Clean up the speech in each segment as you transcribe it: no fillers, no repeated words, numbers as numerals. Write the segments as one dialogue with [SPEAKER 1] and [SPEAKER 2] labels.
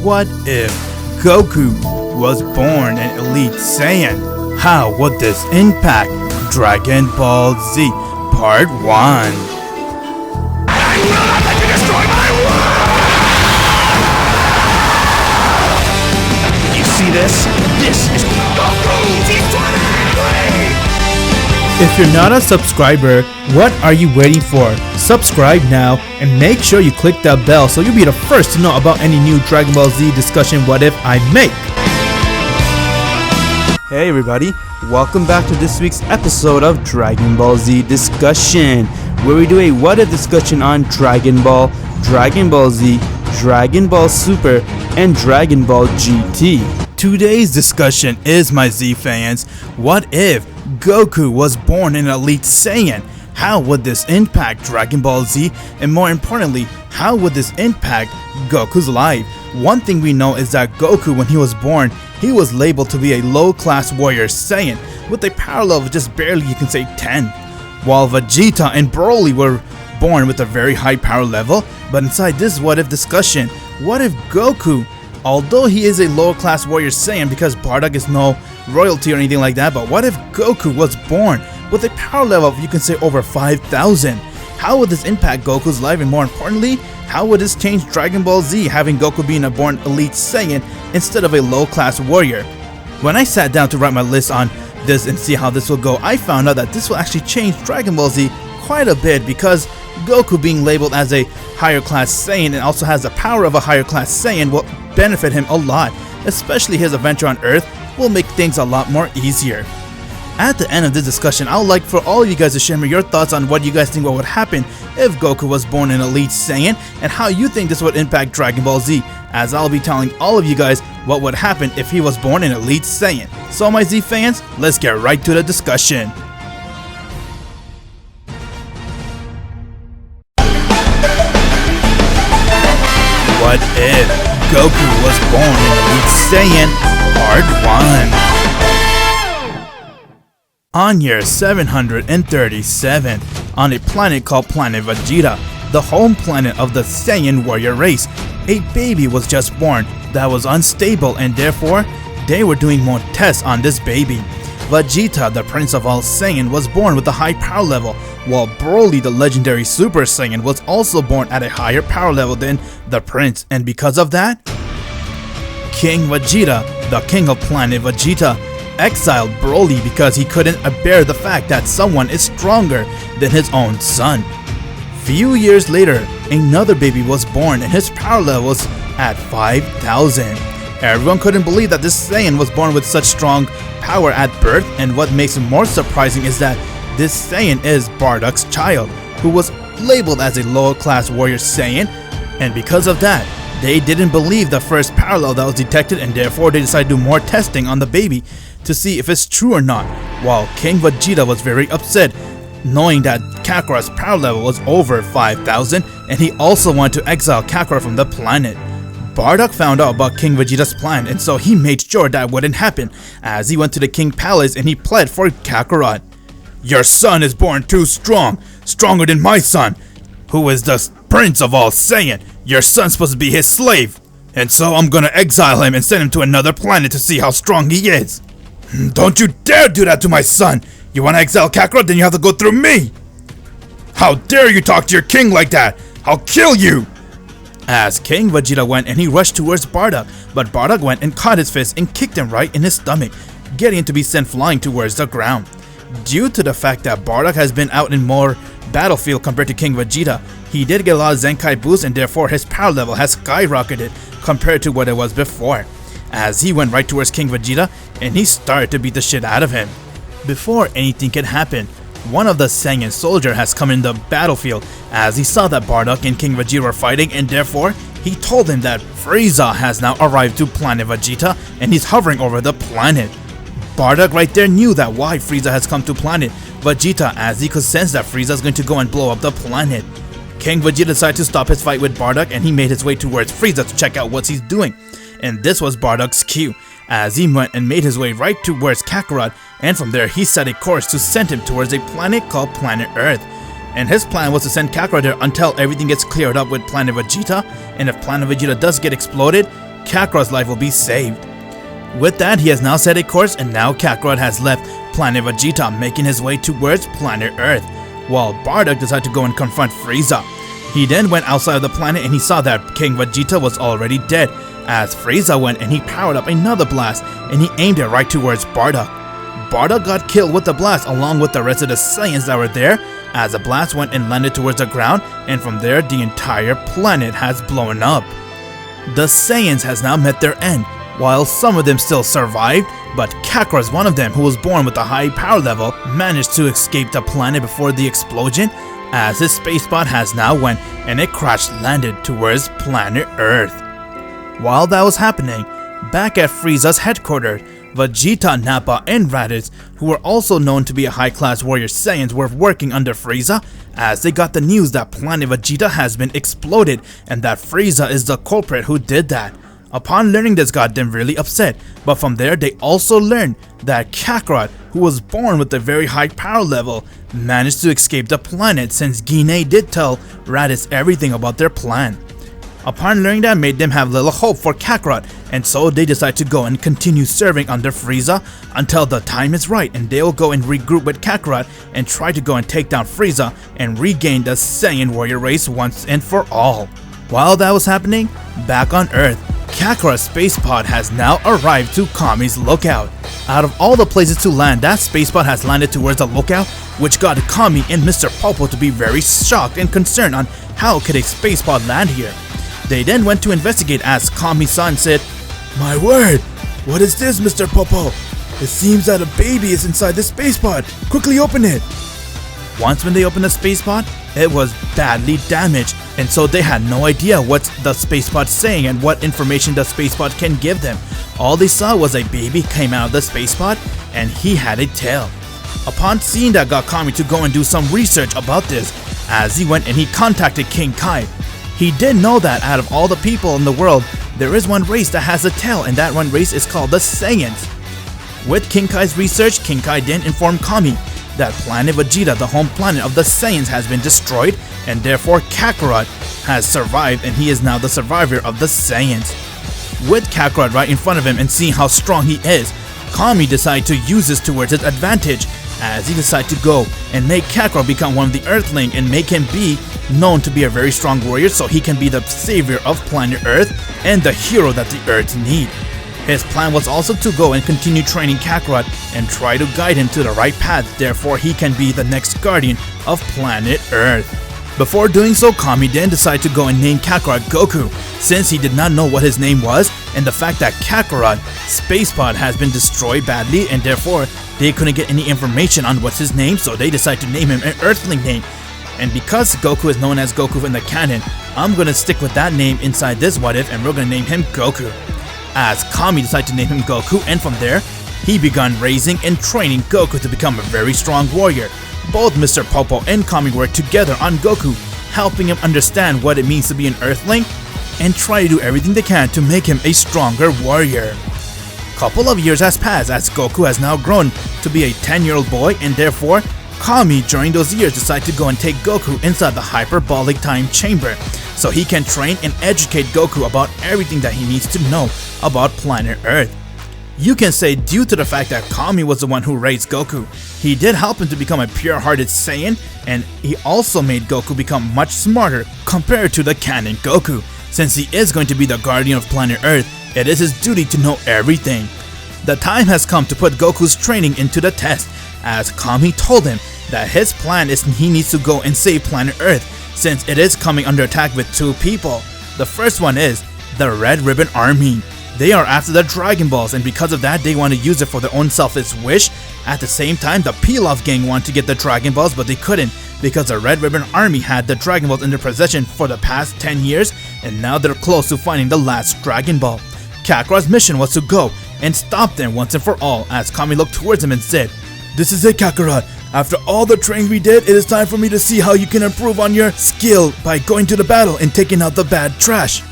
[SPEAKER 1] What if Goku was born an elite Saiyan? How would this impact Dragon Ball Z Part 1?
[SPEAKER 2] I will not let you destroy my world! You see this? This is Goku Z20!
[SPEAKER 1] If you're not a subscriber, what are you waiting for? Subscribe now and make sure you click that bell so you'll be the first to know about any new Dragon Ball Z discussion what if I make. Hey everybody, welcome back to this week's episode of Dragon Ball Z Discussion, where we do a what if discussion on Dragon Ball, Dragon Ball Z, Dragon Ball Super, and Dragon Ball GT. Today's discussion is, my Z fans, what if Goku was born an elite Saiyan? How would this impact Dragon Ball Z? And more importantly, how would this impact Goku's life? One thing we know is that Goku, when he was born, he was labeled to be a low-class warrior Saiyan with a power level of just barely, you can say, 10. While Vegeta and Broly were born with a very high power level. But inside this what if discussion, what if Goku, although he is a lower-class warrior Saiyan because Bardock is no royalty or anything like that, but what if Goku was born with a power level of, you can say, over 5,000? How would this impact Goku's life, and more importantly, how would this change Dragon Ball Z, having Goku being a born elite Saiyan instead of a low-class warrior? When I sat down to write my list on this and see how this will go, I found out that this will actually change Dragon Ball Z quite a bit, because Goku being labeled as a higher class Saiyan and also has the power of a higher class Saiyan will benefit him a lot, especially his adventure on Earth will make things a lot more easier. At the end of this discussion, I would like for all of you guys to share me your thoughts on what you guys think what would happen if Goku was born an elite Saiyan, and how you think this would impact Dragon Ball Z, as I'll be telling all of you guys what would happen if he was born an elite Saiyan. So my Z fans, let's get right to the discussion. What if Goku was born an elite Saiyan, Part 1? On year 737, on a planet called Planet Vegeta, the home planet of the Saiyan warrior race, a baby was just born that was unstable, and therefore, they were doing more tests on this baby. Vegeta, the Prince of all Saiyan, was born with a high power level, while Broly, the legendary Super Saiyan, was also born at a higher power level than the Prince, and because of that, King Vegeta, the King of Planet Vegeta, exiled Broly because he couldn't bear the fact that someone is stronger than his own son. Few years later, another baby was born and his power level was at 5,000. Everyone couldn't believe that this Saiyan was born with such strong power at birth, and what makes it more surprising is that this Saiyan is Bardock's child, who was labeled as a lower class warrior Saiyan, and because of that, they didn't believe the first power level that was detected, and therefore they decided to do more testing on the baby to see if it's true or not. While King Vegeta was very upset, knowing that Kakarot's power level was over 5,000, and he also wanted to exile Kakarot from the planet. Bardock found out about King Vegeta's plan, and so he made sure that wouldn't happen, as he went to the King Palace and he pled for Kakarot. "Your son is born too strong, stronger than my son, who is the Prince of all Saiyan. Your son's supposed to be his slave, and so I'm gonna exile him and send him to another planet to see how strong he is." "Don't you dare do that to my son! You want to exile Kakarot, then you have to go through me! How dare you talk to your king like that! I'll kill you!" As King Vegeta went and he rushed towards Bardock, but Bardock went and caught his fist and kicked him right in his stomach, getting him to be sent flying towards the ground. Due to the fact that Bardock has been out in more battlefield compared to King Vegeta, he did get a lot of Zenkai boosts, and therefore his power level has skyrocketed compared to what it was before, as he went right towards King Vegeta and he started to beat the shit out of him. Before anything could happen, one of the Saiyan soldier has come in the battlefield, as he saw that Bardock and King Vegeta were fighting, and therefore he told him that Frieza has now arrived to Planet Vegeta and he's hovering over the planet. Bardock right there knew that why Frieza has come to Planet Vegeta, as he could sense that Frieza is going to go and blow up the planet. King Vegeta decided to stop his fight with Bardock, and he made his way towards Frieza to check out what he's doing. And this was Bardock's cue, as he went and made his way right towards Kakarot, and from there he set a course to send him towards a planet called Planet Earth. And his plan was to send Kakarot there until everything gets cleared up with Planet Vegeta, and if Planet Vegeta does get exploded, Kakarot's life will be saved. With that, he has now set a course, and now Kakarot has left planet Vegeta, making his way towards planet Earth, while Bardock decided to go and confront Frieza. He then went outside of the planet and he saw that King Vegeta was already dead, as Frieza went and he powered up another blast and he aimed it right towards Bardock. Bardock got killed with the blast along with the rest of the Saiyans that were there, as the blast went and landed towards the ground, and from there the entire planet has blown up. The Saiyans has now met their end, while some of them still survived, but Kakarot, one of them who was born with a high power level, managed to escape the planet before the explosion, as his space pod has now went and it crash landed towards planet Earth. While that was happening, back at Frieza's headquarters, Vegeta, Nappa, and Raditz, who were also known to be a high-class warrior Saiyans, were working under Frieza, as they got the news that planet Vegeta has been exploded and that Frieza is the culprit who did that. Upon learning this, got them really upset, but from there they also learned that Kakarot, who was born with a very high power level, managed to escape the planet since Guinea did tell Raditz everything about their plan. Upon learning that, made them have little hope for Kakarot, and so they decide to go and continue serving under Frieza until the time is right, and they will go and regroup with Kakarot and try to go and take down Frieza and regain the Saiyan warrior race once and for all. While that was happening, back on Earth, Kakarot's space pod has now arrived to Kami's lookout. Out of all the places to land, that space pod has landed towards the lookout, which got Kami and Mr. Popo to be very shocked and concerned on how could a space pod land here. They then went to investigate, as Kami-san said, "My word, what is this, Mr. Popo? It seems that a baby is inside the space pod. Quickly open it." Once when they opened the space pod, it was badly damaged, and so they had no idea what the space pod saying and what information the space pod can give them. All they saw was a baby came out of the space pod and he had a tail. Upon seeing that, got Kami to go and do some research about this, as he went and he contacted King Kai. He did know that out of all the people in the world, there is one race that has a tail, and that one race is called the Saiyans. With King Kai's research, King Kai then informed Kami that planet Vegeta, the home planet of the Saiyans, has been destroyed, and therefore Kakarot has survived, and he is now the survivor of the Saiyans. With Kakarot right in front of him and seeing how strong he is, Kami decided to use this towards his advantage, as he decided to go and make Kakarot become one of the Earthlings and make him be known to be a very strong warrior, so he can be the savior of planet Earth and the hero that the Earth need. His plan was also to go and continue training Kakarot and try to guide him to the right path, therefore he can be the next guardian of planet Earth. Before doing so, Kami then decided to go and name Kakarot Goku, since he did not know what his name was, and the fact that Kakarot's spacepod has been destroyed badly, and therefore they couldn't get any information on what's his name, so they decided to name him an Earthling name. And because Goku is known as Goku in the canon, I'm gonna stick with that name inside this What If, and we're gonna name him Goku. As Kami decided to name him Goku, and from there, he began raising and training Goku to become a very strong warrior. Both Mr. Popo and Kami worked together on Goku, helping him understand what it means to be an Earthling, and try to do everything they can to make him a stronger warrior. Couple of years has passed, as Goku has now grown to be a 10-year-old boy, and therefore, Kami during those years decided to go and take Goku inside the hyperbolic time chamber, so he can train and educate Goku about everything that he needs to know about planet Earth. You can say due to the fact that Kami was the one who raised Goku, he did help him to become a pure-hearted Saiyan, and he also made Goku become much smarter compared to the canon Goku. Since he is going to be the guardian of planet Earth, it is his duty to know everything. The time has come to put Goku's training into the test, as Kami told him that his plan is he needs to go and save planet Earth, since it is coming under attack with two people. The first one is the Red Ribbon Army. They are after the Dragon Balls, and because of that they want to use it for their own selfish wish. At the same time, the Pilaf gang want to get the Dragon Balls, but they couldn't because the Red Ribbon Army had the Dragon Balls in their possession for the past 10 years, and now they're close to finding the last Dragon Ball. Kakarot's mission was to go and stop them once and for all, as Kami looked towards him and said, "This is it, Kakarot. After all the training we did, it is time for me to see how you can improve on your skill by going to the battle and taking out the bad trash."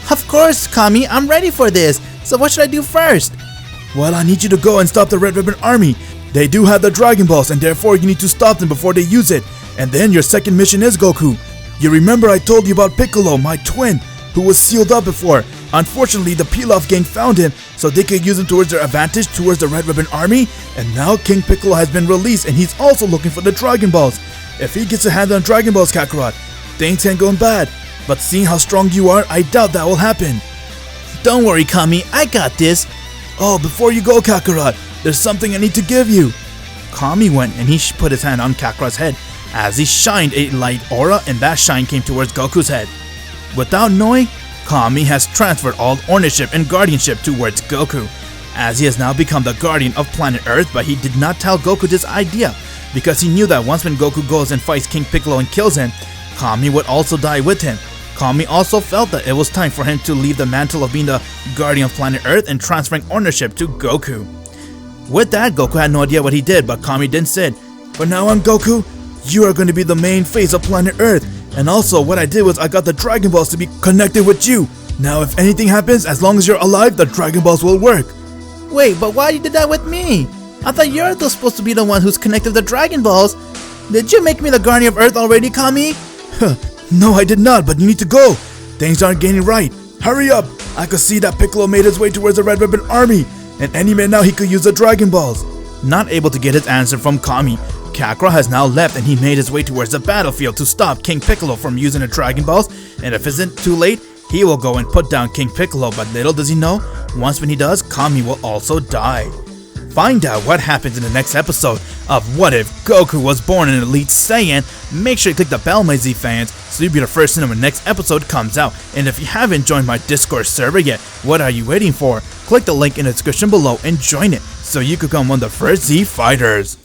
[SPEAKER 1] "Of course, Kami, I'm ready for this. So what should I do first?" "Well, I need you to go and stop the Red Ribbon Army. They do have the Dragon Balls, and therefore you need to stop them before they use it. And then your second mission is Goku. You remember I told you about Piccolo, my twin. who was sealed up before. Unfortunately, the Pilaf gang found him, so they could use him towards their advantage towards the Red Ribbon Army, and now King Piccolo has been released and he's also looking for the Dragon Balls. If he gets a hand on Dragon Balls, Kakarot, things can go bad, but seeing how strong you are, I doubt that will happen. Don't worry, Kami, I got this. Oh, before you go, Kakarot, there's something I need to give you. Kami went and he put his hand on Kakarot's head as he shined a light aura, and that shine came towards Goku's head. Without knowing, Kami has transferred all ownership and guardianship towards Goku, as he has now become the guardian of planet Earth, but he did not tell Goku this idea, because he knew that once when Goku goes and fights King Piccolo and kills him, Kami would also die with him. Kami also felt that it was time for him to leave the mantle of being the guardian of planet Earth and transferring ownership to Goku. With that, Goku had no idea what he did, but Kami then said, "For now on, Goku, you are going to be the main face of planet Earth. And also, what I did was I got the Dragon Balls to be connected with you. Now, if anything happens, as long as you're alive, the Dragon Balls will work." Wait, but why you did that with me? I thought you're supposed to be the one who's connected the Dragon Balls. Did you make me the guardian of Earth already, Kami? No, I did not, but you need to go. Things aren't getting right. Hurry up. I could see that Piccolo made his way towards the Red Ribbon Army, and any minute now he could use the Dragon Balls. Not able to get his answer from Kami, Kakarot has now left and he made his way towards the battlefield to stop King Piccolo from using the Dragon Balls, and if it isn't too late, he will go and put down King Piccolo, but little does he know, once when he does, Kami will also die. Find out what happens in the next episode of What If Goku Was Born an Elite Saiyan. Make sure you click the bell, my Z fans, so you'll be the first to know when the next episode comes out. And if you haven't joined my Discord server yet, what are you waiting for? Click the link in the description below and join it, so you can become one of the first Z fighters.